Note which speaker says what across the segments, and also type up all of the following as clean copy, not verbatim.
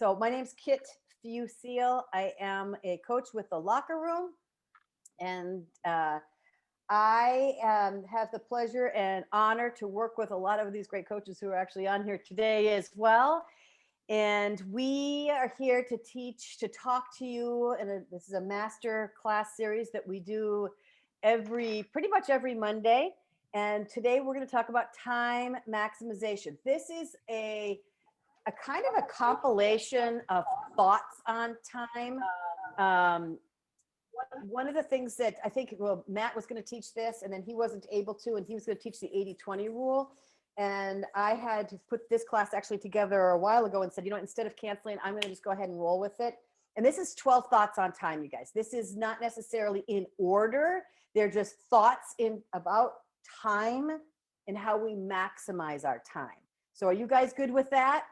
Speaker 1: So my name's Kit Fucile. I am a coach with the Locker Room, and I have the pleasure and honor to work with a lot of these great coaches who are actually on here today as well. And we are here to teach, to talk to you. And this is a master class series that we do pretty much every Monday. And today we're going to talk about time maximization. This is a kind of a compilation of thoughts on time. One of the things that I think, Matt was going to teach this, and then he wasn't able to, and he was going to teach the 80-20 rule. And I had to put this class actually together a while ago and said, instead of canceling, I'm going to just go ahead and roll with it. And this is 12 thoughts on time, you guys. This is not necessarily in order. They're just thoughts about time and how we maximize our time. So are you guys good with that?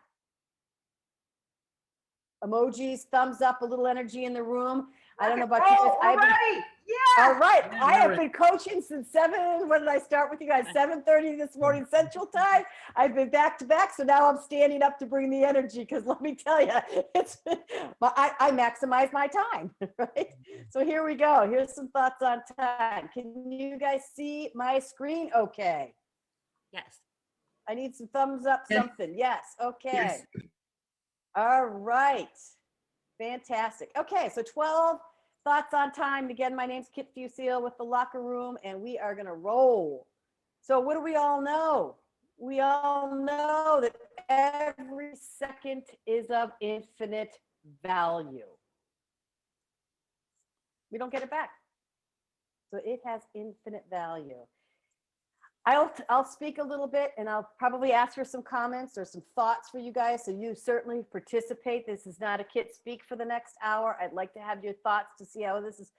Speaker 1: Emojis, thumbs up, a little energy in the room. I don't know about you guys.
Speaker 2: All right. Yeah.
Speaker 1: All right. I have been coaching since 7. When did I start with you guys? 7:30 this morning Central Time. I've been back to back. So now I'm standing up to bring the energy, because let me tell you, I maximize my time, right? So here we go. Here's some thoughts on time. Can you guys see my screen okay?
Speaker 2: Yes.
Speaker 1: I need some thumbs up, something. Yes. Okay.
Speaker 2: Yes.
Speaker 1: All right. Fantastic. Okay, so 12 thoughts on time. Again, my name's Kit Fucile with the Locker Room, and we are going to roll. So what do we all know? We all know that every second is of infinite value. We don't get it back. So it has infinite value. I'll speak a little bit, and I'll probably ask for some comments or some thoughts for you guys. So you certainly participate. This is not a Kit speak for the next hour. I'd like to have your thoughts to see how this is.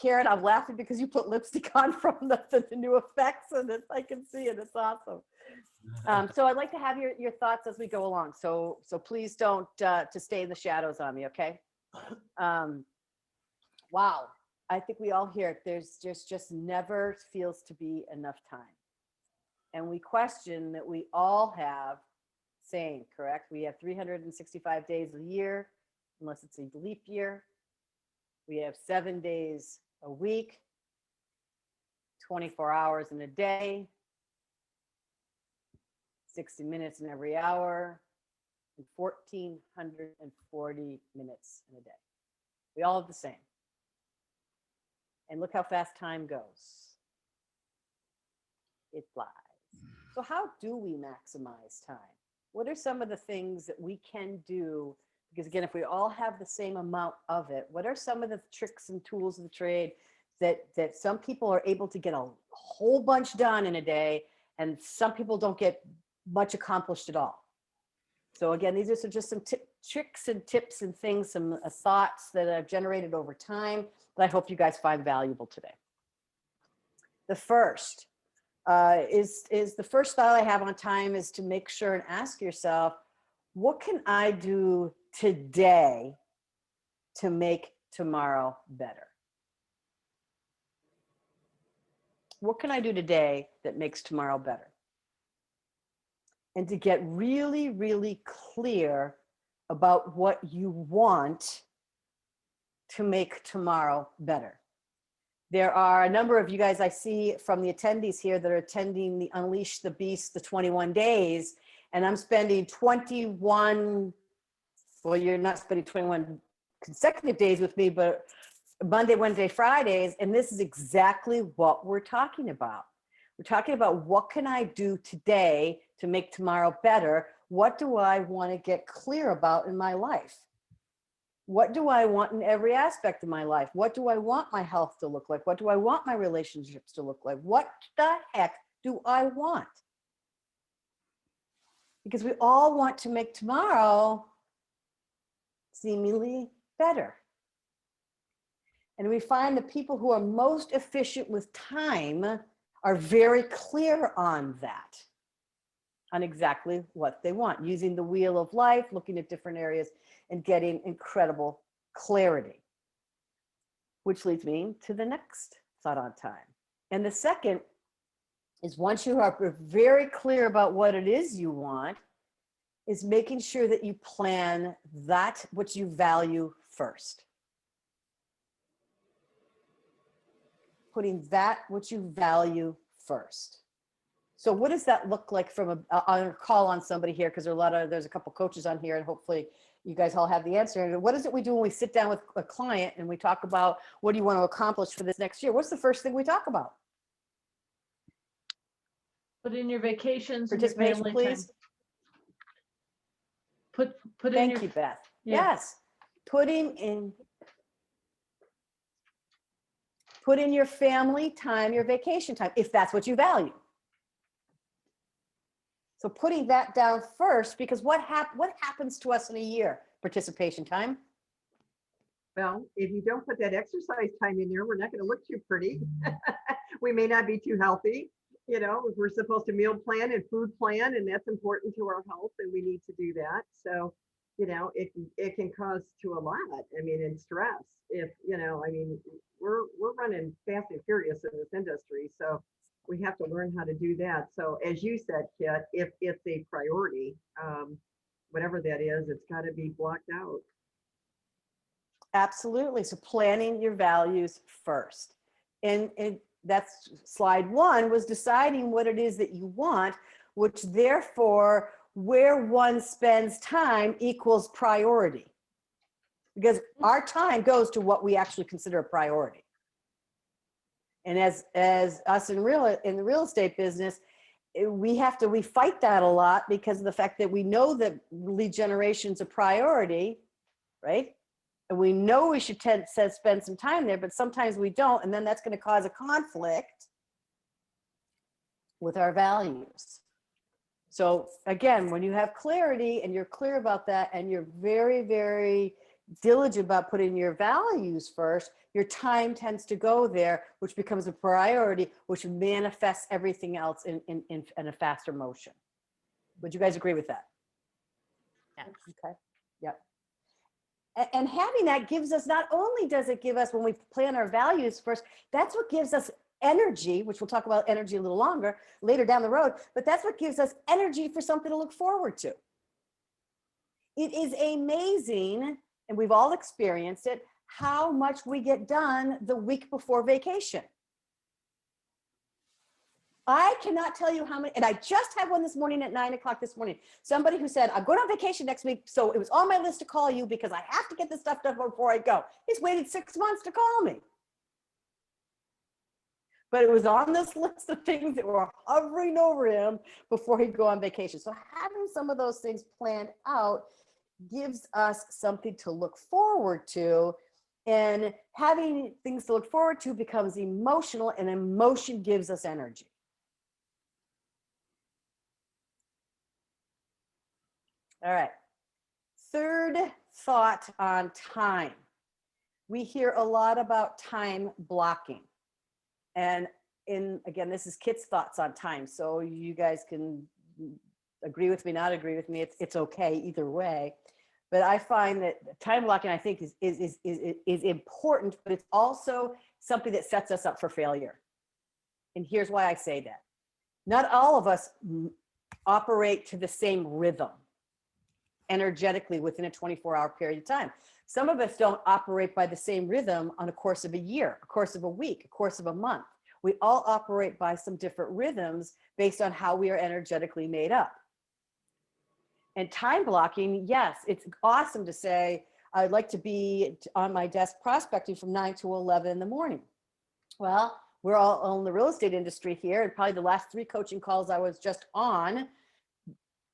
Speaker 1: Karen, I'm laughing because you put lipstick on from the new effects, and I can see it. It's awesome. So I'd like to have your thoughts as we go along. So please don't to stay in the shadows on me, okay? Wow. I think we all hear it. There's just never feels to be enough time. And we question that we all have same, correct? We have 365 days a year, unless it's a leap year. We have 7 days a week, 24 hours in a day, 60 minutes in every hour, and 1,440 minutes in a day. We all have the same. And look how fast time goes. It flies. So how do we maximize time? What are some of the things that we can do? Because again, if we all have the same amount of it, what are some of the tricks and tools of the trade that some people are able to get a whole bunch done in a day, and some people don't get much accomplished at all? So again, these are just some tricks and tips and things, some thoughts that I've generated over time that I hope you guys find valuable today. The first is the first thought I have on time is to make sure and ask yourself, what can I do today to make tomorrow better? What can I do today that makes tomorrow better? And to get really, really clear about what you want to make tomorrow better. There are a number of you guys I see from the attendees here that are attending the Unleash the Beast, the 21 days, and I'm spending 21, well, you're not spending 21 consecutive days with me, but Monday, Wednesday, Fridays, and this is exactly what we're talking about. We're talking about what can I do today to make tomorrow better? What do I want to get clear about in my life? What do I want in every aspect of my life? What do I want my health to look like? What do I want my relationships to look like? What the heck do I want? Because we all want to make tomorrow seemingly better. And we find the people who are most efficient with time are very clear on that, on exactly what they want, using the wheel of life, looking at different areas and getting incredible clarity. Which leads me to the next thought on time. And the second is, once you are very clear about what it is you want, is making sure that you plan that what you value first. Putting that what you value first. So what does that look like from a call on somebody here? Because there's a couple coaches on here, and hopefully you guys all have the answer. And what is it we do when we sit down with a client and we talk about what do you want to accomplish for this next year? What's the first thing we talk about?
Speaker 3: Put in your vacations and your
Speaker 1: Participation,
Speaker 3: family
Speaker 1: please.
Speaker 3: time. Put in
Speaker 1: Thank
Speaker 3: your
Speaker 1: you, Beth.
Speaker 3: yeah.
Speaker 1: Yes. Put in your family time, your vacation time, if that's what you value. So putting that down first, because what happens to us in a year? Participation time.
Speaker 2: Well, if you don't put that exercise time in there, we're not going to look too pretty. We may not be too healthy. You know, if we're supposed to meal plan and food plan, and that's important to our health, and we need to do that. So, you know, it can cause to a lot. I mean, and stress. If you know, I mean, we're running fast and furious in this industry, so we have to learn how to do that. So, as you said, Kit, if it's a priority, whatever that is, it's got to be blocked out.
Speaker 1: Absolutely. So planning your values first. And that's slide one, was deciding what it is that you want, which therefore where one spends time equals priority. Because our time goes to what we actually consider a priority. And as us in the real estate business, we fight that a lot because of the fact that we know that lead generation is a priority, right? And we know we should spend some time there, but sometimes we don't. And then that's going to cause a conflict with our values. So again, when you have clarity and you're clear about that, and you're very, very diligent about putting your values first, your time tends to go there, which becomes a priority, which manifests everything else in a faster motion. Would you guys agree with that?
Speaker 2: Yes.
Speaker 1: Okay. Yep. And having that gives us, not only does it give us, when we plan our values first, that's what gives us energy, which we'll talk about energy a little later down the road, but that's what gives us energy for something to look forward to. It is amazing, and we've all experienced it, how much we get done the week before vacation. I cannot tell you how many, and I just had one this morning at 9:00 this morning. Somebody who said, I'm going on vacation next week, so it was on my list to call you because I have to get this stuff done before I go. He's waited 6 months to call me. But it was on this list of things that were hovering over him before he'd go on vacation. So having some of those things planned out gives us something to look forward to. And having things to look forward to becomes emotional, and emotion gives us energy. All right. Third thought on time. We hear a lot about time blocking. And again, this is Kit's thoughts on time. So you guys can agree with me, not agree with me. It's okay either way. But I find that time blocking, I think, is important, but it's also something that sets us up for failure. And here's why I say that. Not all of us operate to the same rhythm energetically within a 24-hour period of time. Some of us don't operate by the same rhythm on a course of a year, a course of a week, a course of a month. We all operate by some different rhythms based on how we are energetically made up. And time blocking, yes, it's awesome to say, I'd like to be on my desk prospecting from 9 to 11 in the morning. Well, we're all in the real estate industry here, and probably the last 3 coaching calls I was just on,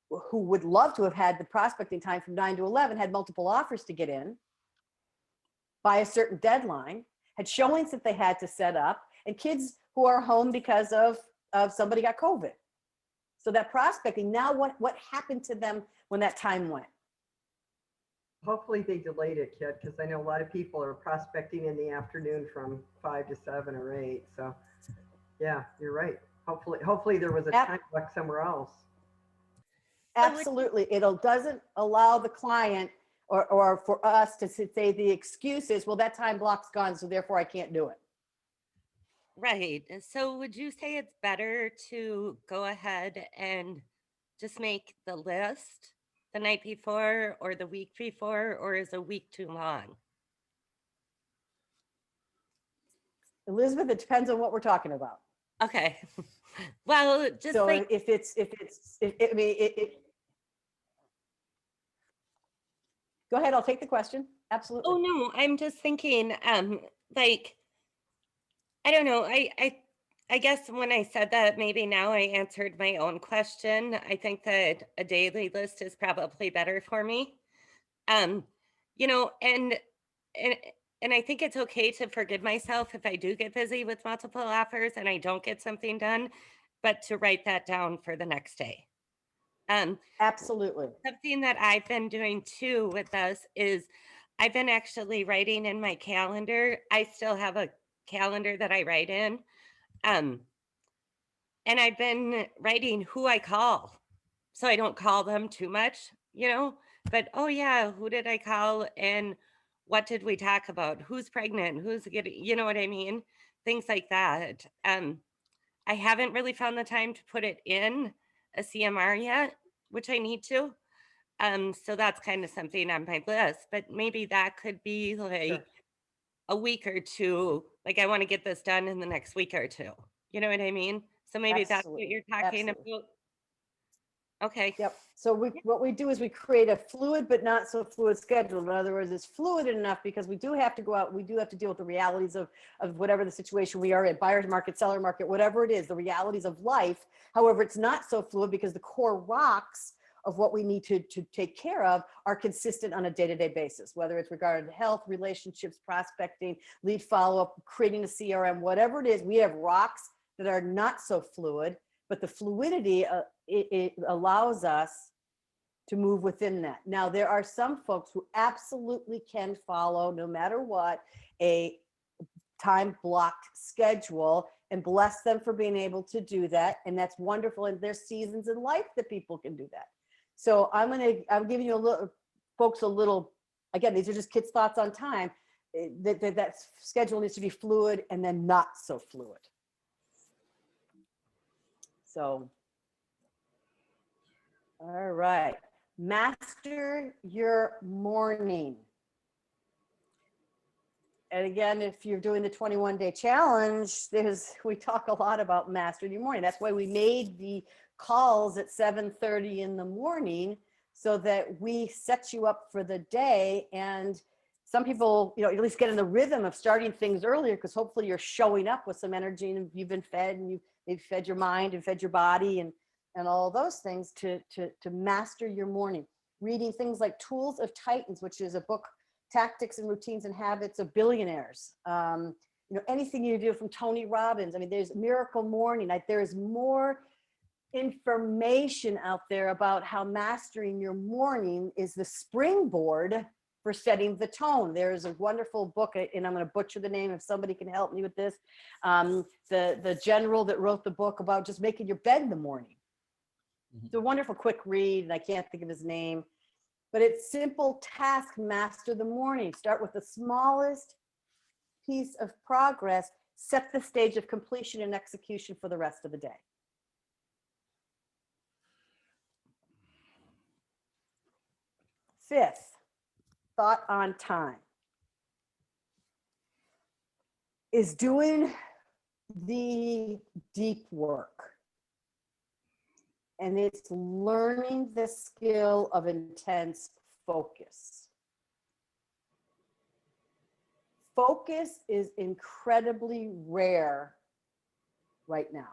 Speaker 1: who would love to have had the prospecting time from 9 to 11, had multiple offers to get in by a certain deadline, had showings that they had to set up, and kids who are home because of somebody got COVID. So that prospecting, now what happened to them when that time went?
Speaker 2: Hopefully they delayed it, Kit, because I know a lot of people are prospecting in the afternoon from 5 to 7 or 8. So yeah, you're right. Hopefully there was a time block somewhere else.
Speaker 1: Absolutely. It doesn't allow the client or for us to say the excuse is, well, that time block's gone, so therefore I can't do it.
Speaker 4: Right. And so would you say it's better to go ahead and just make the list the night before or the week before, or is a week too long?
Speaker 1: Elizabeth, it depends on what we're talking about.
Speaker 4: Okay. Well, just
Speaker 1: So
Speaker 4: like,
Speaker 1: I mean, go ahead, I'll take the question. Absolutely.
Speaker 4: oh no, I'm just thinking, like, I don't know. I guess when I said that, maybe now I answered my own question. I think that a daily list is probably better for me. Um, you know, and and I think it's okay to forgive myself if I do get busy with multiple offers and I don't get something done, but to write that down for the next day. Um,
Speaker 1: Absolutely.
Speaker 4: Something that I've been doing too with us is I've been actually writing in my calendar. I still have a calendar that I write in. Um, and I've been writing who I call. So I don't call them too much, you know, but oh yeah, who did I call and what did we talk about? Who's pregnant? Who's getting, you know what I mean? Things like that. I haven't really found the time to put it in a CMR yet, which I need to. So that's kind of something on my list, but maybe that could be
Speaker 1: Sure.
Speaker 4: like a week or two. Like I want to get this done in the next week or two. You know what I mean? So maybe that's what
Speaker 1: Absolutely.
Speaker 4: you're talking
Speaker 1: Absolutely.
Speaker 4: about. Okay.
Speaker 1: Yep. So what we do is we create a fluid but not so fluid schedule. In other words, it's fluid enough because we do have to go out. We do have to deal with the realities of whatever the situation we are in, buyer's market, seller market, whatever it is, the realities of life. However, it's not so fluid because the core rocks of what we need to take care of are consistent on a day-to-day basis, whether it's regarding health, relationships, prospecting, lead follow-up, creating a CRM, whatever it is, we have rocks that are not so fluid, but the fluidity, it allows us to move within that. Now, there are some folks who absolutely can follow, no matter what, a time blocked schedule, and bless them for being able to do that. And that's wonderful. And there's seasons in life that people can do that. So I'm giving you folks a little, again, these are just kids' thoughts on time. That schedule needs to be fluid and then not so fluid. So, all right. Master your morning. And again, if you're doing the 21-day challenge, we talk a lot about mastering your morning. That's why we made the calls at 7:30 in the morning so that we set you up for the day. And some people, at least get in the rhythm of starting things earlier because hopefully you're showing up with some energy and you've been fed and you've fed your mind and fed your body and all those things to master your morning. Reading things like Tools of Titans, which is a book, Tactics and Routines and Habits of Billionaires. Anything you do from Tony Robbins. I mean, there's Miracle Morning. There's more information out there about how mastering your morning is the springboard for setting the tone. There's a wonderful book, and I'm going to butcher the name if somebody can help me with this. The general that wrote the book about just making your bed in the morning. It's a wonderful quick read, and I can't think of his name. But it's simple task, master the morning. Start with the smallest piece of progress, set the stage of completion and execution for the rest of the day. Fifth, thought on time is doing the deep work. And it's learning the skill of intense focus. Focus is incredibly rare right now.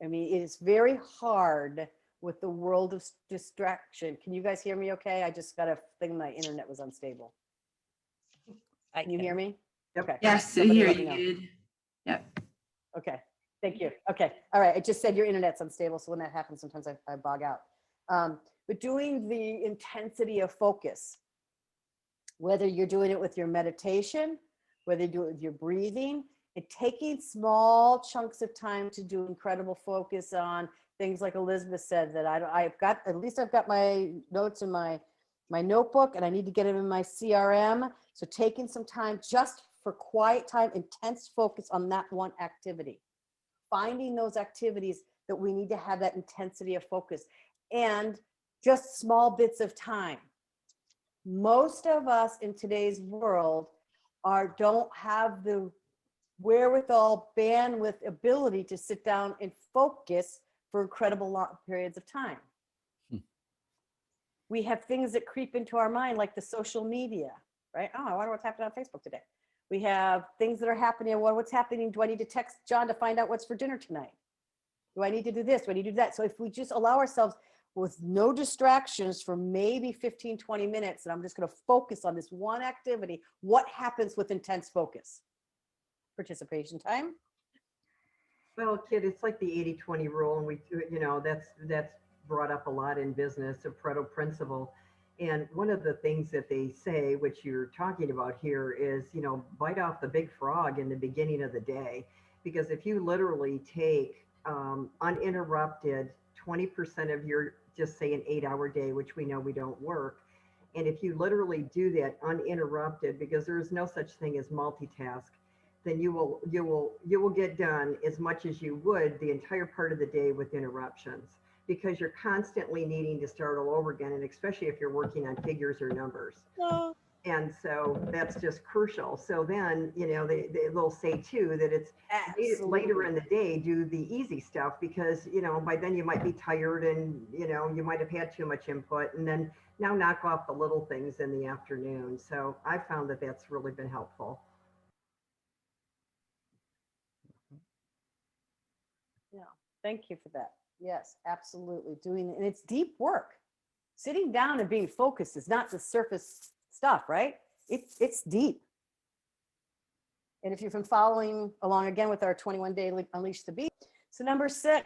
Speaker 1: I mean, it is very hard with the world of distraction. Can you guys hear me okay? I just got a thing, my internet was unstable. Can you hear me? Okay.
Speaker 5: Yes, I
Speaker 1: Somebody
Speaker 5: hear
Speaker 1: let me
Speaker 5: you.
Speaker 1: know.
Speaker 5: Good. Yep.
Speaker 1: Okay, thank you. Okay, all right. It just said your internet's unstable, so when that happens, sometimes I bog out. But doing the intensity of focus, whether you're doing it with your meditation, whether you do it with your breathing, and taking small chunks of time to do incredible focus on things like Elizabeth said, that I've got my notes in my notebook, and I need to get them in my CRM. So taking some time just for quiet time, intense focus on that one activity. Finding those activities that we need to have that intensity of focus. And just small bits of time. Most of us in today's world don't have the wherewithal, bandwidth, ability to sit down and focus for incredible long periods of time. We have things that creep into our mind, like the social media, right? Oh, I wonder what's happening on Facebook today. We have things that are happening. Well, what's happening? Do I need to text John to find out what's for dinner tonight? Do I need to do this? Do I need to do that? So if we just allow ourselves with no distractions for maybe 15, 20 minutes, and I'm just going to focus on this one activity, what happens with intense focus? Participation time.
Speaker 2: Well, kid, it's like the 80-20 rule, and that's brought up a lot in business, a Pareto principle. And one of the things that they say, which you're talking about here, is, bite off the big frog in the beginning of the day. Because if you literally take uninterrupted 20% of your, just say an 8-hour day, which we know we don't work, and if you literally do that uninterrupted, because there is no such thing as multitask, then you will get done as much as you would the entire part of the day with interruptions, because you're constantly needing to start all over again, and especially if you're working on figures or numbers. And so that's just crucial. So then, they'll say too that it's later in the day, do the easy stuff, because, by then you might be tired and, you might have had too much input, and then now knock off the little things in the afternoon. So I found that that's really been helpful.
Speaker 1: Yeah, thank you for that. Yes, absolutely. And it's deep work. Sitting down and being focused is not the surface stuff, right? It's deep. And if you've been following along again with our 21-day Unleash the Beast. So number six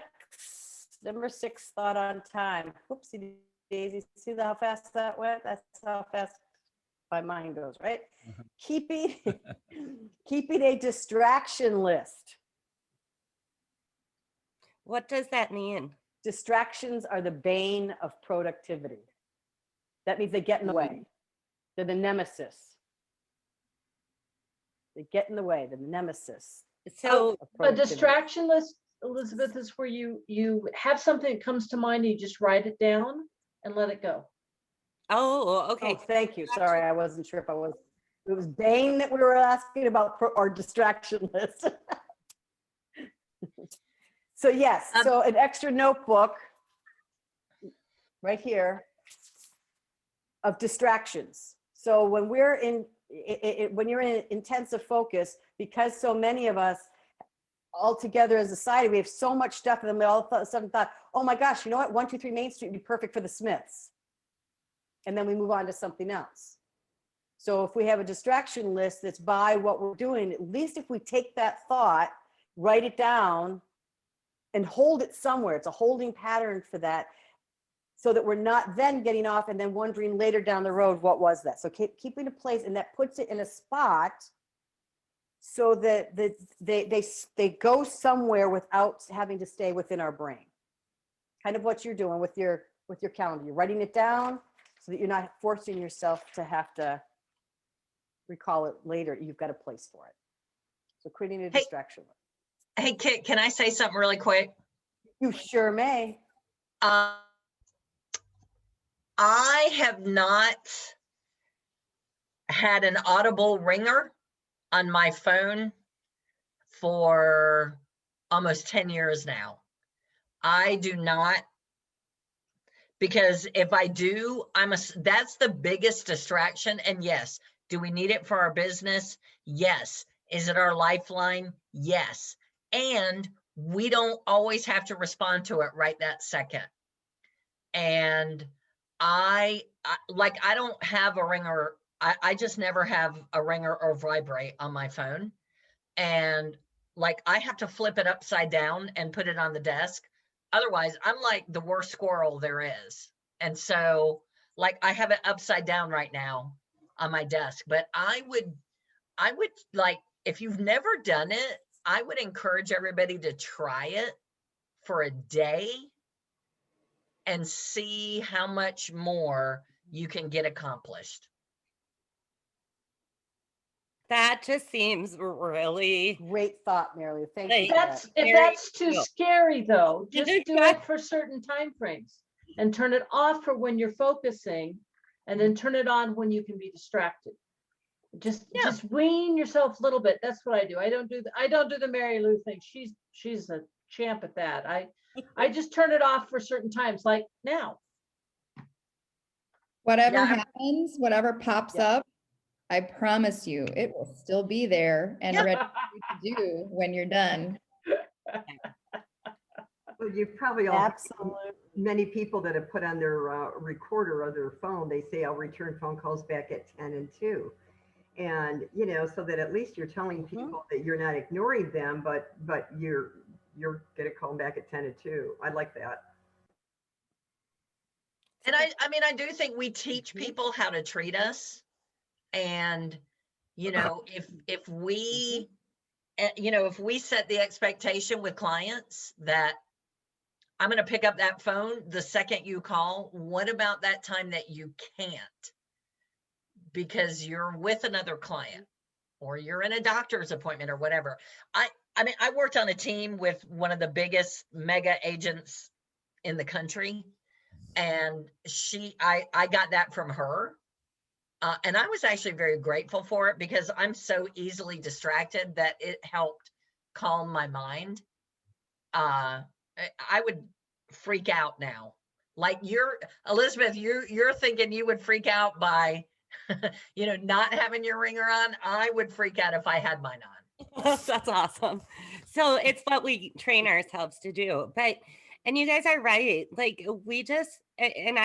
Speaker 1: thought on time. Whoopsie daisy. See how fast that went? That's how fast my mind goes, right? Keeping a distraction list.
Speaker 4: What does that mean?
Speaker 1: Distractions are the bane of productivity. That means they get in the way. They're the nemesis. They get in the way, the nemesis.
Speaker 4: So
Speaker 3: a distraction list, Elizabeth, is where you have something that comes to mind and you just write it down and let it go.
Speaker 4: Oh, okay.
Speaker 1: Oh, thank you. Sorry, I wasn't sure if it was bane that we were asking about our distraction list. So yes, so an extra notebook right here of distractions. So when we're when you're in intensive focus, because so many of us all together as a society, we have so much stuff, and then we all of a sudden thought, oh my gosh, you know what? 123 Main Street would be perfect for the Smiths. And then we move on to something else. So if we have a distraction list that's by what we're doing, at least if we take that thought, write it down, and hold it somewhere. It's a holding pattern for that, so that we're not then getting off and then wondering later down the road, what was that? So keeping a place, and that puts it in a spot so that they go somewhere without having to stay within our brain. Kind of what you're doing with your calendar. You're writing it down so that you're not forcing yourself to have to recall it later. You've got a place for it. So creating a distraction.
Speaker 5: Hey, Kit, can I say something really quick?
Speaker 1: You sure may.
Speaker 5: I have not had an audible ringer on my phone for almost 10 years now. I do not, because if I do, that's the biggest distraction. And yes, do we need it for our business? Yes. Is it our lifeline? Yes. And we don't always have to respond to it right that second. And I don't have a ringer. I just never have a ringer or vibrate on my phone. And I have to flip it upside down and put it on the desk. Otherwise, I'm like the worst squirrel there is. And so I have it upside down right now on my desk. But I would if you've never done it, I would encourage everybody to try it for a day and see how much more you can get accomplished.
Speaker 4: That just seems really
Speaker 1: great thought, Mary. Thank you.
Speaker 3: If that's too scary though, just do it for certain time frames. and turn it off for when you're focusing, and then turn it on when you can be distracted. Just wean yourself a little bit. That's what I do. I don't do the Mary Lou thing. She's a champ at that. I just turn it off for certain times, like now.
Speaker 6: Whatever
Speaker 5: Yeah.
Speaker 6: happens, whatever pops
Speaker 1: Yeah.
Speaker 6: up, I promise you, it will still be there and
Speaker 5: Yeah.
Speaker 6: ready for you to do when you're done.
Speaker 2: Well, you've probably all
Speaker 1: Absolutely.
Speaker 2: many people that have put on their recorder or their phone, they say, I'll return phone calls back at 10 and 2. And, you know, so that at least you're telling people that you're not ignoring them, but you're going to call them back at 10 and 2. I like that.
Speaker 5: And I mean, I do think we teach people how to treat us. And, you know, if we, you know, if we set the expectation with clients that I'm going to pick up that phone the second you call, what about that time that you can't? Because you're with another client or you're in a doctor's appointment or whatever. I mean, I worked on a team with one of the biggest mega agents in the country. And I got that from her. And I was actually very grateful for it because I'm so easily distracted that it helped calm my mind. I would freak out now. Like Elizabeth, you're thinking you would freak out by, you know, not having your ringer on. I would freak out if I had mine on.
Speaker 4: That's awesome. So it's what we train ourselves to do. And you guys are right. Like we just, and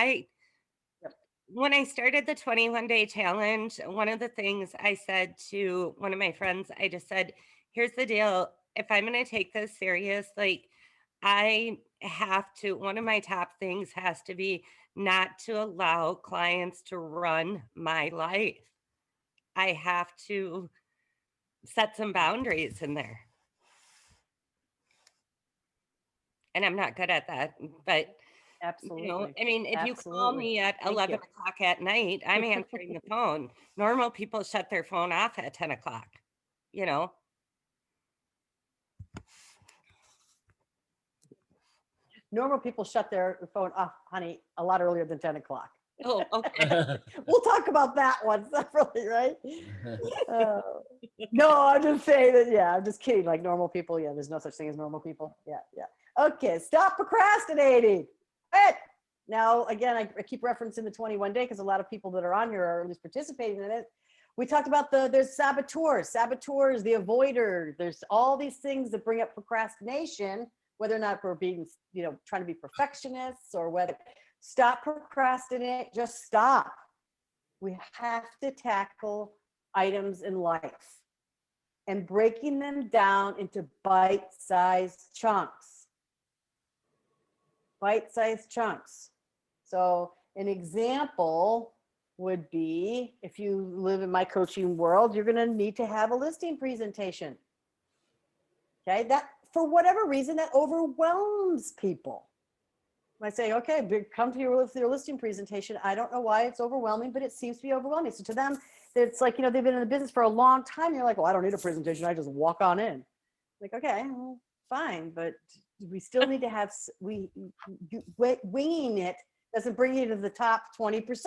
Speaker 4: when I started the 21-day challenge, one of the things I said to one of my friends, I just said, here's the deal. If I'm going to take this serious, like I have to, one of my top things has to be not to allow clients to run my life. I have to set some boundaries in there. And I'm not good at that, but
Speaker 1: Absolutely.
Speaker 4: you know, I mean, if you call
Speaker 1: Absolutely.
Speaker 4: me at
Speaker 1: Thank
Speaker 4: 11
Speaker 1: you.
Speaker 4: o'clock at night, I'm answering the phone. Normal people shut their phone off at 10 o'clock, you know?
Speaker 1: Normal people shut their phone off, honey, a lot earlier than 10 o'clock.
Speaker 4: Oh, okay.
Speaker 1: We'll talk about that one separately, right? No, I'm just saying that, yeah, I'm just kidding. Like normal people, yeah, there's no such thing as normal people. Yeah, yeah. Okay, stop procrastinating. Good. Now, again, I keep referencing the 21-day because a lot of people that are on here are at least participating in it. We talked about there's saboteurs, the avoider. There's all these things that bring up procrastination, whether or not we're being, you know, trying to be perfectionists or whether. Stop procrastinating, just stop. We have to tackle items in life and breaking them down into bite-sized chunks. Bite-sized chunks. So an example would be, if you live in my coaching world, you're going to need to have a listing presentation. Okay, that for whatever reason that overwhelms people. I say, okay, come to your listing presentation. I don't know why it's overwhelming, but it seems to be overwhelming. So to them, it's like, you know, they've been in the business for a long time. You're like, well, I don't need a presentation. I just walk on in. Like, okay, well, fine. But we still need to have, winging it doesn't bring you to the top 20%.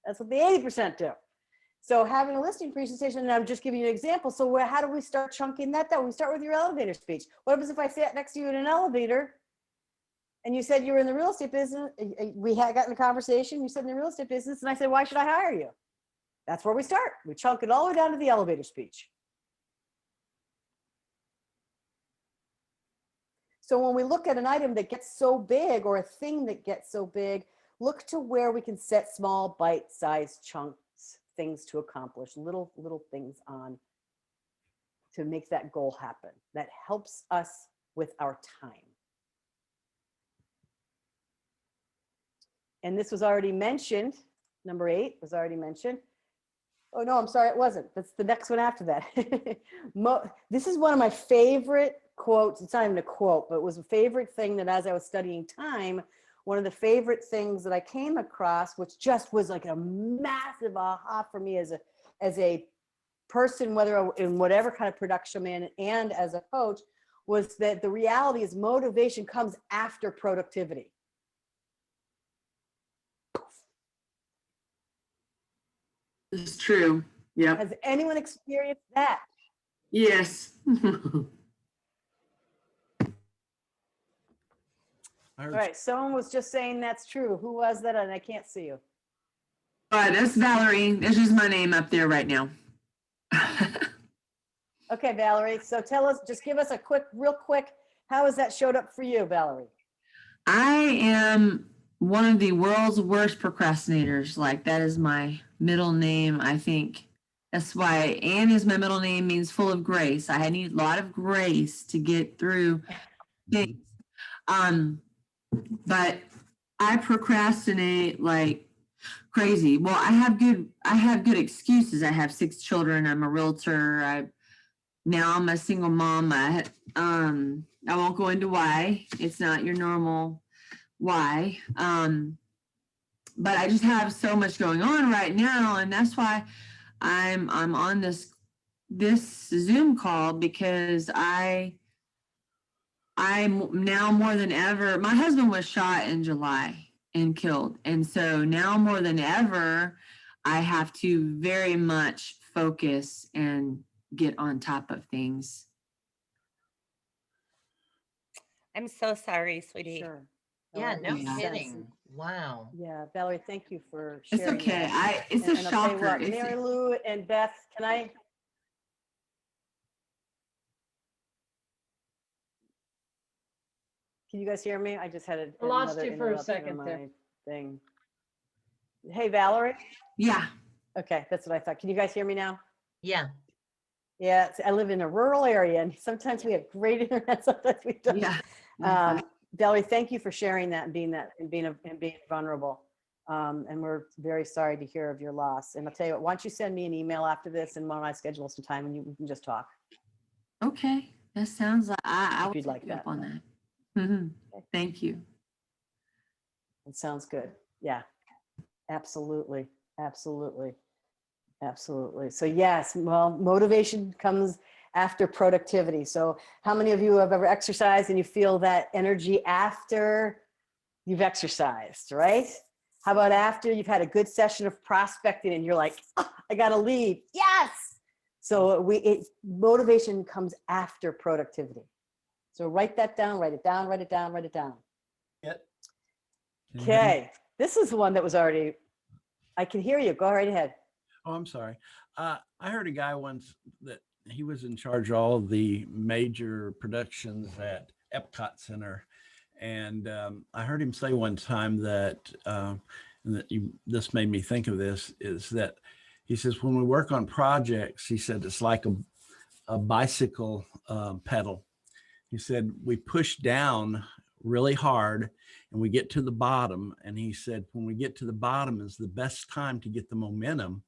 Speaker 1: That's what the 80% do. So having a listing presentation, and I'm just giving you an example. So how do we start chunking that down? We start with your elevator speech. What happens if I sat next to you in an elevator and you said you were in the real estate business? We had gotten a conversation. You said in the real estate business, and I said, why should I hire you? That's where we start. We chunk it all the way down to the elevator speech. So when we look at an item that gets so big or a thing that gets so big, look to where we can set small bite-sized chunks, things to accomplish, little things on to make that goal happen. That helps us with our time. And this was already mentioned. Number 8 was already mentioned. Oh, no, I'm sorry, it wasn't. That's the next one after that. This is one of my favorite quotes. It's not even a quote, but it was a favorite thing that as I was studying time, one of the favorite things that I came across, which just was like a massive aha for me as a person, whether in whatever kind of production I'm in and as a coach, was that the reality is motivation comes after productivity.
Speaker 7: It's true. Yep.
Speaker 1: Has anyone experienced that?
Speaker 7: Yes.
Speaker 8: I
Speaker 1: All
Speaker 8: heard
Speaker 1: right, someone was just saying that's true. Who was that? And I can't see you.
Speaker 7: That's Valerie. That's just my name up there right now.
Speaker 1: Okay, Valerie. So tell us, just give us a quick, real quick, how has that showed up for you, Valerie?
Speaker 7: I am one of the world's worst procrastinators. Like, that is my middle name. I think that's why Anne is my middle name, means full of grace. I need a lot of grace to get through things. But I procrastinate like crazy. Well, I have good excuses. I have 6 children. I'm a realtor. Now I'm a single mom. I won't go into why. It's not your normal why. But I just have so much going on right now, and that's why I'm on this Zoom call, because I'm now more than ever. My husband was shot in July and killed, and so now more than ever, I have to very much focus and get on top of things.
Speaker 4: I'm so sorry, sweetie.
Speaker 1: Sure.
Speaker 5: Yeah,
Speaker 1: that
Speaker 5: no
Speaker 1: makes sense.
Speaker 5: kidding. Wow.
Speaker 1: Yeah, Valerie, thank you for
Speaker 7: It's
Speaker 1: sharing
Speaker 7: okay.
Speaker 1: that.
Speaker 7: It's a
Speaker 1: And I'll tell you
Speaker 7: shocker.
Speaker 1: what, Mary Lou and Beth, can you guys hear me? I just had
Speaker 3: I lost
Speaker 1: another
Speaker 3: you for a
Speaker 1: interruption
Speaker 3: second
Speaker 1: on
Speaker 3: there.
Speaker 1: my thing. Hey, Valerie.
Speaker 7: Yeah.
Speaker 1: Okay, that's what I thought. Can you guys hear me now?
Speaker 5: Yeah.
Speaker 1: Yeah, I live in a rural area, and sometimes we have great internet, sometimes we don't.
Speaker 7: Yeah.
Speaker 1: Valerie, thank you for sharing that and being vulnerable. And we're very sorry to hear of your loss. And I'll tell you what, why don't you send me an email after this, and why don't I schedule some time and we can just talk.
Speaker 7: Okay. That sounds like I
Speaker 1: If
Speaker 7: will
Speaker 1: you'd like
Speaker 7: take you up
Speaker 1: that.
Speaker 7: on that. Mhm. Thank you.
Speaker 1: It sounds good. Yeah, absolutely. Absolutely. Absolutely. So yes, well, motivation comes after productivity. So how many of you have ever exercised and you feel that energy after you've exercised, right? How about after you've had a good session of prospecting and you're like, oh, I got to lead. Yes. So motivation comes after productivity. So write that down, write it down, write it down, write it down.
Speaker 8: Yep. Can you hear me?
Speaker 1: Okay. This is one that was already, I can hear you. Go right ahead.
Speaker 8: Oh, I'm sorry. I heard a guy once that he was in charge of all of the major productions at Epcot Center. And I heard him say one time that, this made me think of this, is that he says, when we work on projects, he said, it's like a bicycle pedal. He said, we push down really hard and we get to the bottom. And he said, when we get to the bottom is the best time to get the momentum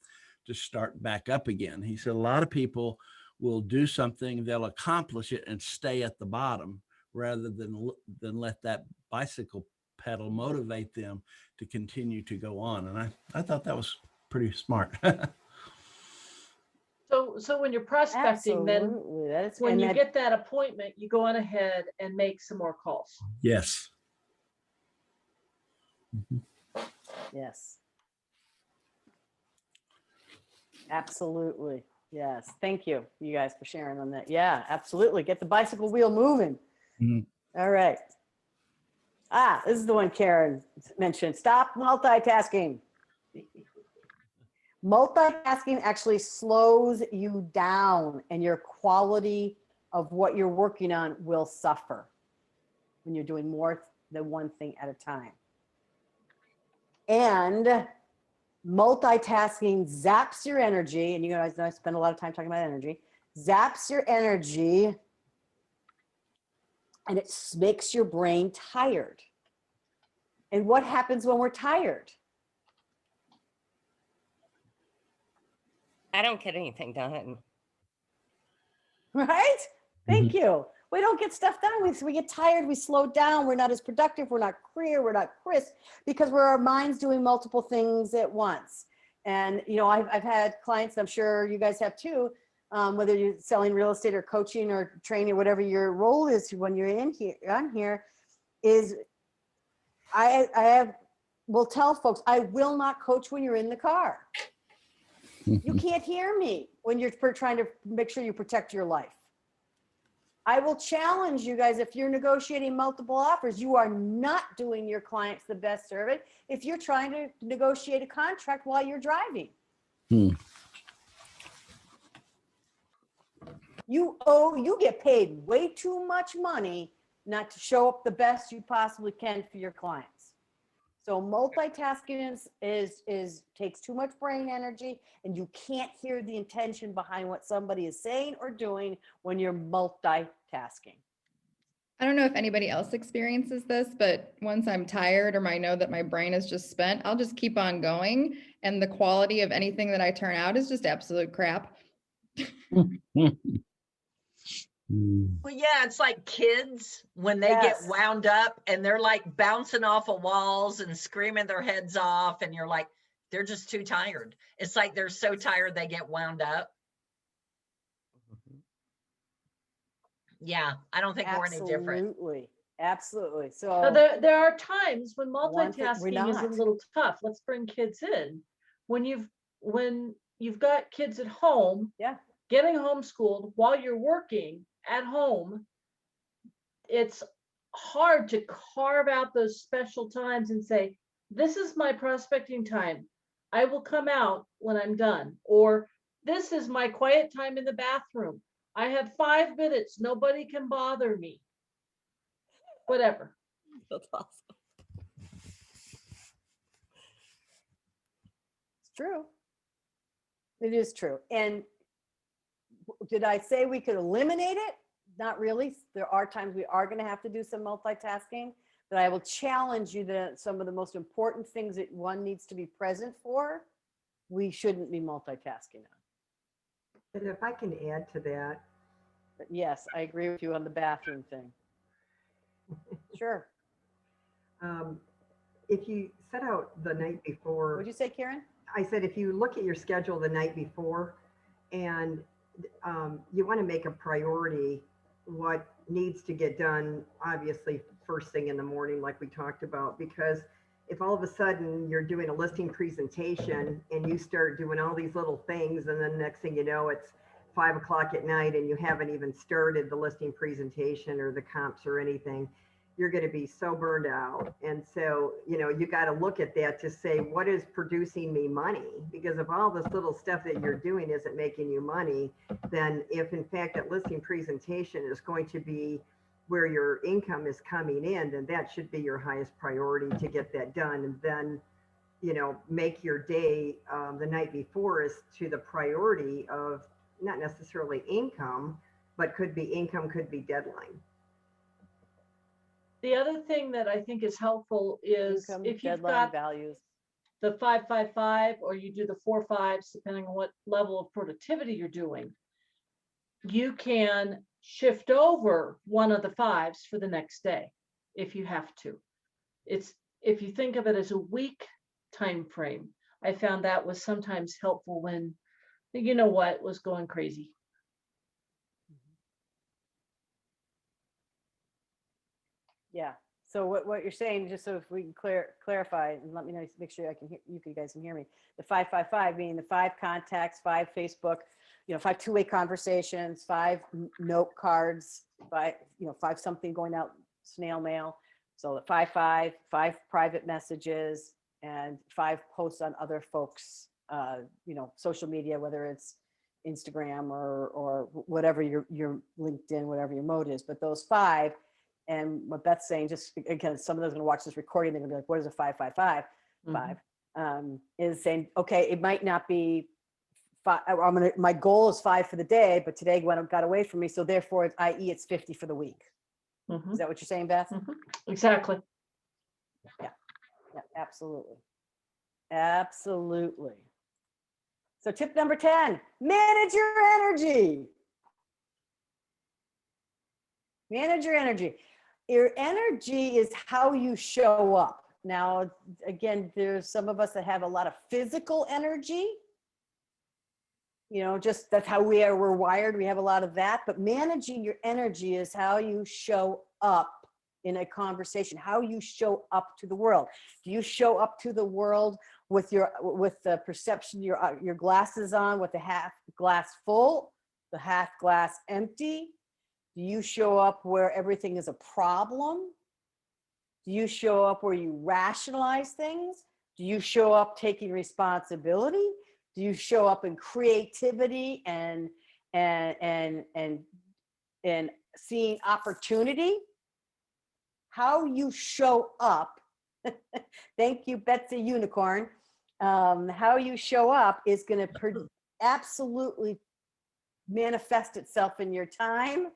Speaker 8: to start back up again. He said, a lot of people will do something, they'll accomplish it and stay at the bottom rather than let that bicycle pedal motivate them to continue to go on. And I thought that was pretty smart.
Speaker 3: So when you're prospecting, then
Speaker 1: Absolutely. That's
Speaker 3: when
Speaker 1: and
Speaker 3: you
Speaker 1: that-
Speaker 3: get that appointment, you go on ahead and make some more calls.
Speaker 8: Yes.
Speaker 1: Yes. Absolutely. Yes. Thank you guys for sharing on that. Yeah, absolutely. Get the bicycle wheel moving.
Speaker 8: Mhm.
Speaker 1: All right. This is the one Karen mentioned. Stop multitasking. Multitasking actually slows you down, and your quality of what you're working on will suffer when you're doing more than one thing at a time. And multitasking zaps your energy, and you guys know I spend a lot of time talking about energy, zaps your energy, and it makes your brain tired. And what happens when we're tired?
Speaker 4: I don't get anything done.
Speaker 1: Right? Thank you. We don't get stuff done. We get tired, we slow down, we're not as productive, we're not clear, we're not crisp, because our minds doing multiple things at once. And I've had clients, I'm sure you guys have too, whether you're selling real estate or coaching or training, whatever your role is when you're on here, is will tell folks, I will not coach when you're in the car. You can't hear me when you're trying to make sure you protect your life. I will challenge you guys, if you're negotiating multiple offers, you are not doing your clients the best service if you're trying to negotiate a contract while you're driving.
Speaker 8: Hmm.
Speaker 1: You get paid way too much money not to show up the best you possibly can for your clients. So multitasking is takes too much brain energy, and you can't hear the intention behind what somebody is saying or doing when you're multitasking.
Speaker 6: I don't know if anybody else experiences this, but once I'm tired or I know that my brain is just spent, I'll just keep on going. And the quality of anything that I turn out is just absolute crap.
Speaker 5: Well, yeah, it's like kids when they get
Speaker 1: Yes.
Speaker 5: wound up and they're like bouncing off of walls and screaming their heads off, and you're like, they're just too tired. It's like they're so tired they get wound up. Yeah, I don't think we're any different.
Speaker 1: Absolutely.
Speaker 3: Now,
Speaker 1: So
Speaker 3: there are times when
Speaker 1: One thing- we're
Speaker 3: multitasking is a
Speaker 1: not.
Speaker 3: little tough. Let's bring kids in. When you've got kids at home,
Speaker 1: yeah,
Speaker 3: getting homeschooled while you're working at home, it's hard to carve out those special times and say, this is my prospecting time. I will come out when I'm done. Or this is my quiet time in the bathroom. I have 5 minutes. Nobody can bother me. Whatever.
Speaker 4: That's awesome.
Speaker 1: it's true. It is true. And did I say we could eliminate it? Not really. There are times we are going to have to do some multitasking, but I will challenge you that some of the most important things that one needs to be present for, we shouldn't be multitasking on.
Speaker 2: And if I can add to that,
Speaker 1: But yes, I agree with you on the bathroom thing. Sure.
Speaker 2: if you set out the night before,
Speaker 1: What'd you say, Karen?
Speaker 2: I said, if you look at your schedule the night before and you want to make a priority what needs to get done, obviously, first thing in the morning, like we talked about, because if all of a sudden you're doing a listing presentation and you start doing all these little things, and then next thing you know, it's 5 o'clock at night and you haven't even started the listing presentation or the comps or anything, you're going to be so burned out. And so, you got to look at that to say, what is producing me money? Because if all this little stuff that you're doing isn't making you money, then if in fact that listing presentation is going to be where your income is coming in, then that should be your highest priority to get that done. And then, make your day the night before is to the priority of not necessarily income, but could be income, could be deadline.
Speaker 3: The other thing that I think is helpful is
Speaker 1: Income,
Speaker 3: if you've
Speaker 1: deadline,
Speaker 3: got
Speaker 1: values.
Speaker 3: the 5-5-5, or you do the 4-5s, depending on what level of productivity you're doing, you can shift over one of the 5s for the next day if you have to. If you think of it as a week time frame, I found that was sometimes helpful when was going crazy.
Speaker 1: Yeah. So what you're saying, just so if we can clarify, and let me know, make sure I can hear you guys can hear me. The 5-5-5 meaning the 5 contacts, 5 Facebook, 5 two-way conversations, 5 note cards, 5 something going out snail mail. So the 5-5 private messages, and 5 posts on other folks, social media, whether it's Instagram or whatever your LinkedIn, whatever your mode is, but those 5. And what Beth's saying, just again, some of those are going to watch this recording, they're going to be like, what is a 5-5-5? Is saying, okay, it might not be 5. My goal is 5 for the day, but today got away from me. So therefore, i.e. it's 50 for the week. Is that what you're saying, Beth?
Speaker 3: Exactly.
Speaker 1: Yeah, absolutely. Absolutely. So tip number 10, manage your energy. Manage your energy. Your energy is how you show up. Now, again, there's some of us that have a lot of physical energy. Just that's how we're wired. We have a lot of that. But managing your energy is how you show up in a conversation, how you show up to the world. Do you show up to the world with the perception, your glasses on, with the half glass full, the half glass empty? Do you show up where everything is a problem? Do you show up where you rationalize things? Do you show up taking responsibility? Do you show up in creativity and seeing opportunity? How you show up, thank you, Betsy Unicorn. How you show up is going to absolutely manifest itself in your time.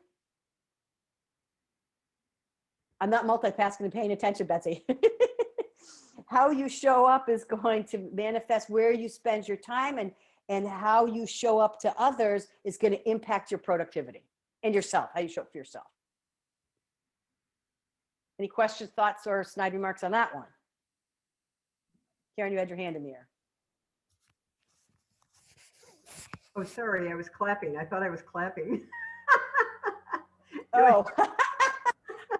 Speaker 1: I'm not multitasking and paying attention, Betsy. How you show up is going to manifest where you spend your time, and how you show up to others is going to impact your productivity and yourself, how you show up for yourself. Any questions, thoughts, or snide remarks on that one? Karen, you had your hand in the air.
Speaker 2: Oh, sorry, I was clapping. I thought I was clapping.
Speaker 1: Oh,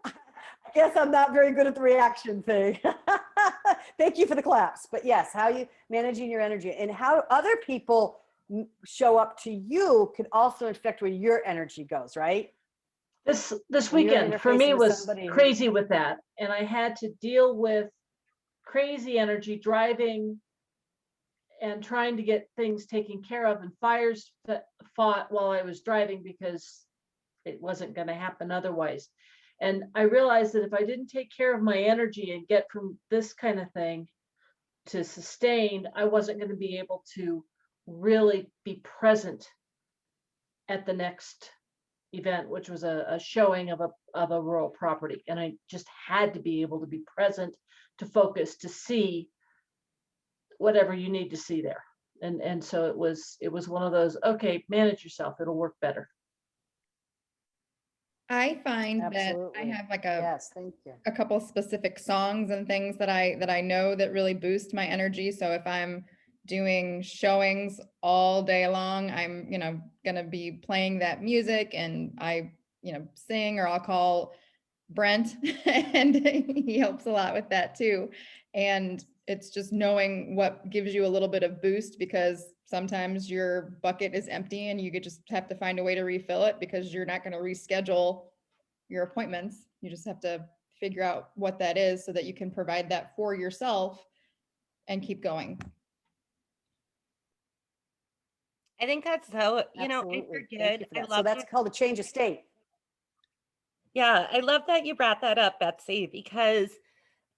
Speaker 1: I guess I'm not very good at the reaction thing. Thank you for the claps. But yes, how you managing your energy and how other people show up to you can also affect where your energy goes, right?
Speaker 3: This
Speaker 1: When you're
Speaker 3: weekend for me
Speaker 1: interfacing with
Speaker 3: was
Speaker 1: somebody who-
Speaker 3: crazy with that. And I had to deal with crazy energy driving and trying to get things taken care of, and fires fought while I was driving because it wasn't going to happen otherwise. And I realized that if I didn't take care of my energy and get from this kind of thing to sustained, I wasn't going to be able to really be present at the next event, which was a showing of a rural property. And I just had to be able to be present, to focus, to see whatever you need to see there. And so it was one of those, okay, manage yourself, it'll work better.
Speaker 6: I find that I
Speaker 1: Absolutely.
Speaker 6: have like
Speaker 1: Yes, thank you.
Speaker 6: a couple specific songs and things that I know that really boost my energy. So if I'm doing showings all day long, I'm, gonna be playing that music, and I, sing, or I'll call Brent and he helps a lot with that too. And it's just knowing what gives you a little bit of boost, because sometimes your bucket is empty and you could just have to find a way to refill it, because you're not going to reschedule your appointments. You just have to figure out what that is so that you can provide that for yourself and keep going.
Speaker 4: I think that's so, I
Speaker 1: Absolutely. Thank
Speaker 4: forget.
Speaker 1: you for
Speaker 4: I
Speaker 1: that. So
Speaker 4: love
Speaker 1: that's called a change of state.
Speaker 4: Yeah, I love that you brought that up, Betsy, because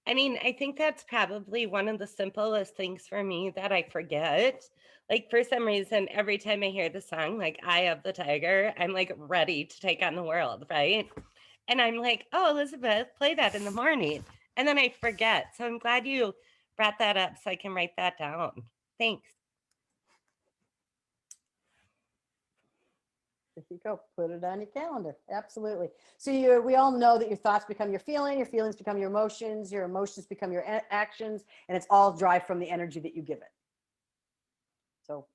Speaker 4: I think that's probably one of the simplest things for me that I forget. Like, for some reason, every time I hear the song, like Eye of the Tiger, I'm like ready to take on the world, right? And I'm like, oh, Elizabeth, play that in the morning. And then I forget. So I'm glad you brought that up so I can write that down. Thanks.
Speaker 1: There you go. Put it on your calendar. Absolutely. So we all know that your thoughts become your feelings become your emotions become your actions, and it's all derived from the energy that you give it. So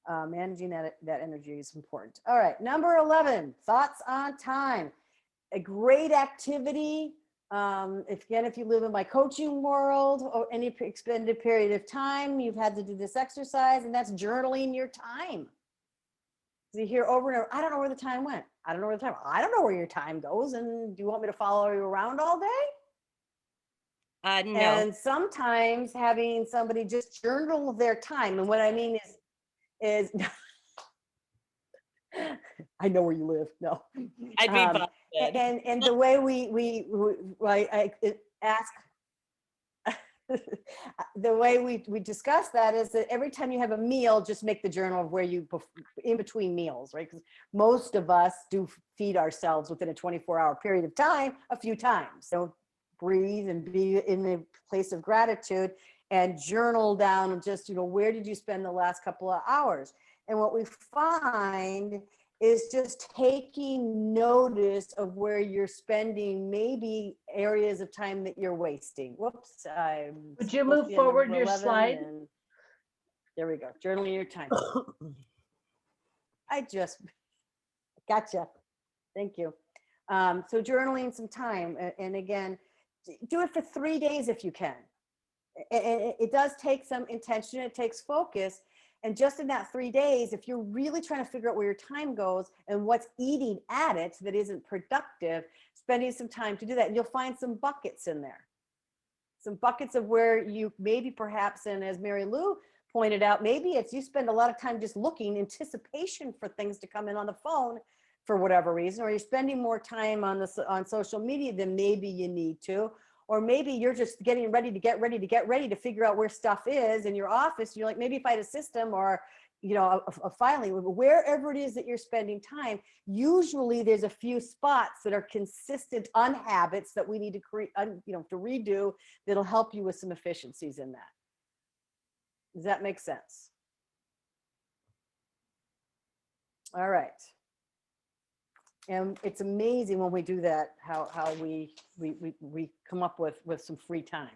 Speaker 1: managing that energy is important. All right. Number 11, thoughts on time. A great activity. If you live in my coaching world or any extended period of time, you've had to do this exercise, and that's journaling your time. You hear over and over, I don't know where the time went. I don't know where the time. I don't know where your time goes. And do you want me to follow you around all day?
Speaker 4: No.
Speaker 1: And sometimes having somebody just journal their time. And what I mean is I know where you live. No.
Speaker 4: I'd be busted.
Speaker 1: And the way we I ask, the way we discuss that is that every time you have a meal, just make the journal of where you in between meals, right? Because most of us do feed ourselves within a 24-hour period of time a few times. So breathe and be in the place of gratitude and journal down just, where did you spend the last couple of hours? And what we find is just taking notice of where you're spending maybe areas of time that you're wasting. Whoops.
Speaker 3: Would you move forward your slide?
Speaker 1: There we go. Journaling your time. I just gotcha. Thank you. So journaling some time. And again, do it for 3 days if you can. And it does take some intention, it takes focus. And just in that 3 days, if you're really trying to figure out where your time goes and what's eating at it that isn't productive, spending some time to do that, and you'll find some buckets in there. Some buckets of where you maybe perhaps, and as Mary Lou pointed out, maybe it's you spend a lot of time just looking, anticipation for things to come in on the phone for whatever reason, or you're spending more time on social media than maybe you need to, or maybe you're just getting ready to figure out where stuff is in your office. You're like, maybe if I had a system or, you know, a filing, wherever it is that you're spending time, usually there's a few spots that are consistent unhabits that we need to create, you know, to redo, that'll help you with some efficiencies in that. Does that make sense? All right. And it's amazing when we do that, how we come up with some free time.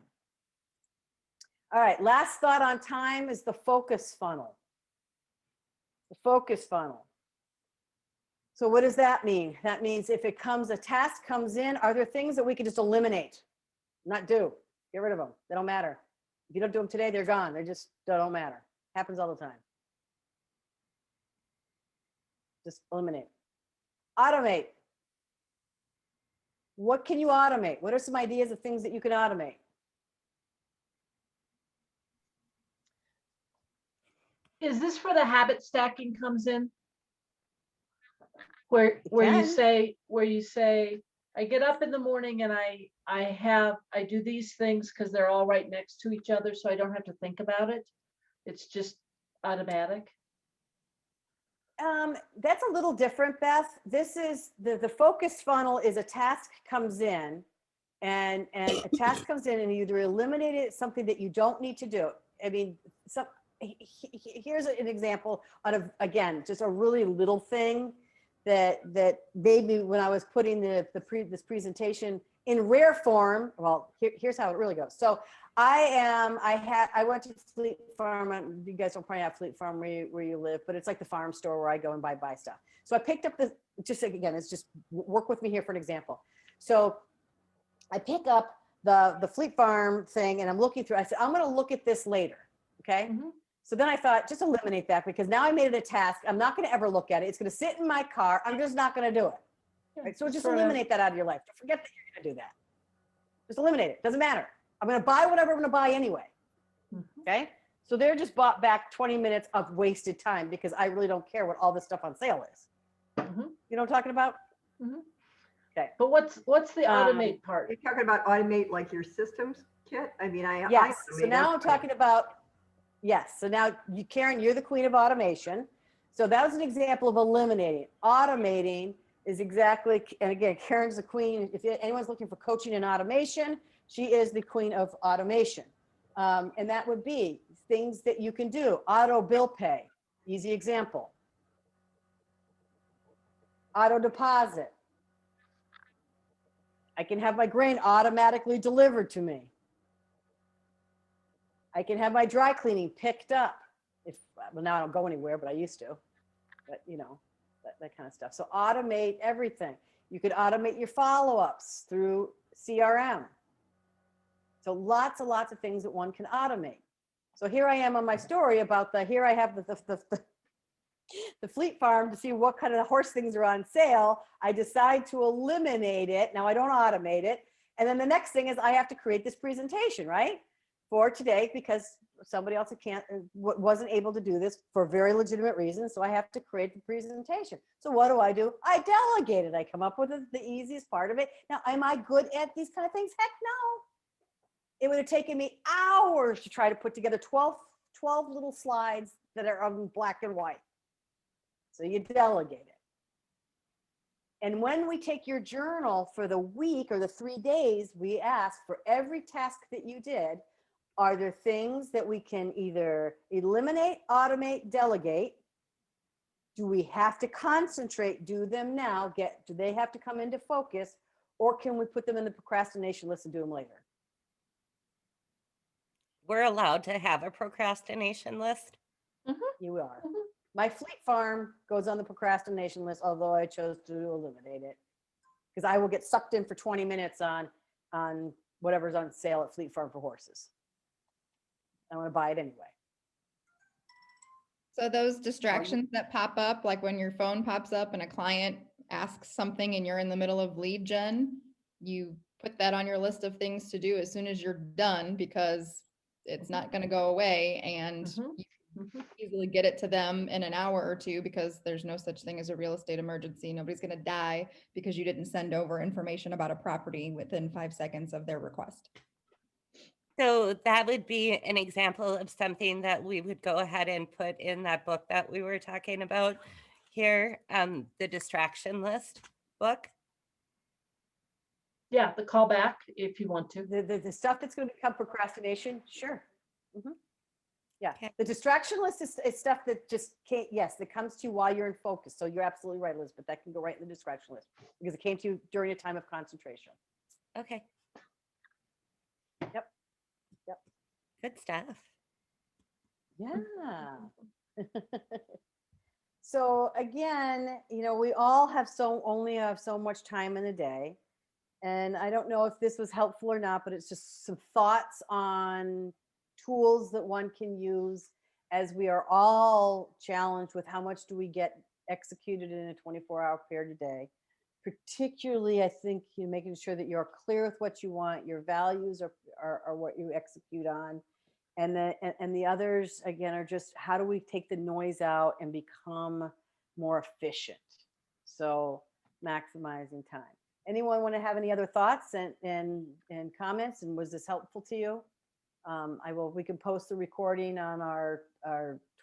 Speaker 1: All right, last thought on time is the focus funnel. The focus funnel. So what does that mean? That means if a task comes in, are there things that we can just eliminate, not do, get rid of them? They don't matter. If you don't do them today, they're gone. They don't matter. Happens all the time. Just eliminate. Automate. What can you automate? What are some ideas of things that you can automate?
Speaker 3: Is this where the habit stacking comes in? Where you say, I get up in the morning and I do these things because they're all right next to each other, so I don't have to think about it. It's just automatic.
Speaker 1: That's a little different, Beth. This is the focus funnel is a task comes in and a task comes in and you either eliminate it, something that you don't need to do. I mean, here's an example of, again, just a really little thing that made me, when I was putting this presentation in rare form. Well, here's how it really goes. So I went to Fleet Farm. You guys don't probably have Fleet Farm where you live, but it's like the farm store where I go and buy stuff. So I picked up it's just work with me here for an example. So I pick up the Fleet Farm thing and I'm looking through, I said, I'm going to look at this later. Okay. Mm-hmm. So then I thought, just eliminate that, because now I made it a task. I'm not going to ever look at it. It's going to sit in my car. I'm just not going to do it. Right? So just eliminate that out of your life. Don't forget that you're going to do that. Just eliminate it. Doesn't matter. I'm going to buy whatever I'm going to buy anyway. Mm-hmm. Okay. So they're just bought back 20 minutes of wasted time because I really don't care what all this stuff on sale is. Mm-hmm. You know what I'm talking about? Mm-hmm. Okay.
Speaker 3: But what's the automate part?
Speaker 2: You're talking about automate like your systems kit? I mean,
Speaker 1: yes. So now I'm talking about, yes. So now Karen, you're the queen of automation. So that was an example of eliminating. Automating is exactly, and again, Karen's the queen. If anyone's looking for coaching in automation, she is the queen of automation. And that would be things that you can do. Auto bill pay, easy example. Auto deposit. I can have my grain automatically delivered to me. I can have my dry cleaning picked up. Well, now I don't go anywhere, but I used to. But you know, that kind of stuff. So automate everything. You could automate your follow-ups through CRM. So lots and lots of things that one can automate. So here I am on my story about here I have the Fleet Farm to see what kind of horse things are on sale. I decide to eliminate it. Now I don't automate it. And then the next thing is I have to create this presentation, right? For today, because somebody else wasn't able to do this for very legitimate reasons. So I have to create the presentation. So what do? I delegate it. I come up with the easiest part of it. Now, am I good at these kind of things? Heck no. It would have taken me hours to try to put together 12 little slides that are on black and white. So you delegate it. And when we take your journal for the week or the 3 days, we ask for every task that you did, are there things that we can either eliminate, automate, delegate? Do we have to concentrate, do them now, do they have to come into focus, or can we put them in the procrastination list and do them later?
Speaker 4: We're allowed to have a procrastination list?
Speaker 1: Mm-hmm. You are. Mm-hmm. My Fleet Farm goes on the procrastination list, although I chose to eliminate it because I will get sucked in for 20 minutes on whatever's on sale at Fleet Farm for horses. I want to buy it anyway.
Speaker 6: So those distractions that pop up, like when your phone pops up and a client asks something and you're in the middle of lead gen, you put that on your list of things to do as soon as you're done, because it's not going to go away, and
Speaker 3: Mhm.
Speaker 6: you
Speaker 2: Mhm.
Speaker 6: can easily get it to them in an hour or two, because there's no such thing as a real estate emergency. Nobody's going to die because you didn't send over information about a property within 5 seconds of their request.
Speaker 4: So that would be an example of something that we would go ahead and put in that book that we were talking about here, the distraction list book.
Speaker 3: Yeah, the callback if you want to.
Speaker 1: The stuff that's going to become procrastination, sure. Mhm. Yeah,
Speaker 4: Okay.
Speaker 1: the distraction list is stuff that just can't, yes, that comes to you while you're in focus. So you're absolutely right, Elizabeth. That can go right in the distraction list because it came to you during a time of concentration.
Speaker 4: Okay.
Speaker 1: Yep. Yep.
Speaker 4: Good stuff.
Speaker 1: Yeah. So again, we all have only have so much time in a day. And I don't know if this was helpful or not, but it's just some thoughts on tools that one can use, as we are all challenged with how much do we get executed in a 24-hour period a day. Particularly, I think making sure that you're clear with what you want, your values are what you execute on. And the others, again, are just how do we take the noise out and become more efficient? So maximizing time. Anyone want to have any other thoughts and comments? And was this helpful to you? We can post the recording on our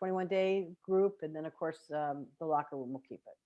Speaker 1: 21-day group. And then of course, the locker room will keep it.